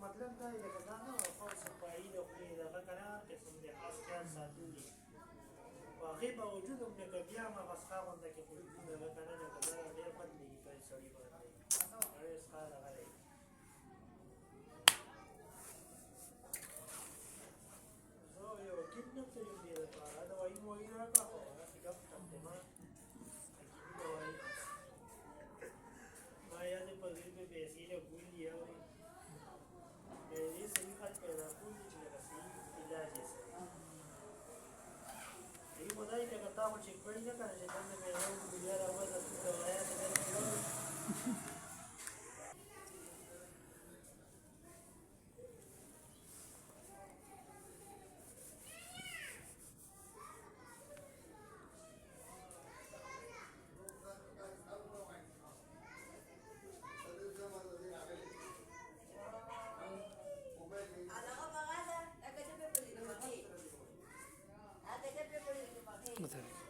مطلب دا دی لکه دا نه خو صفایي د خولې دغه که نه قسم د خاص خیال ساتل دي په هغې باوجود هم لکه بیا هم هغه څښا غونده کې خو دغه که نه لکه دا ډېر بد لګي په سړي باندې سړی څښا دغه دی زه یو وکیل دلته یم دې دپاره دوایي موایي راکړه خو هغسې ګپ ټپ دی ما حکیمي دوایي ما یا دې په دې پې پیسې لګولي دي اورې ये सही बात कह रहा हूँ कि सही इलाज है ये बताइए क्या करता हूँ चेक पड़ी ना करने जब मैं मेरा बिलिया रहा था तो दवाया तो مثلا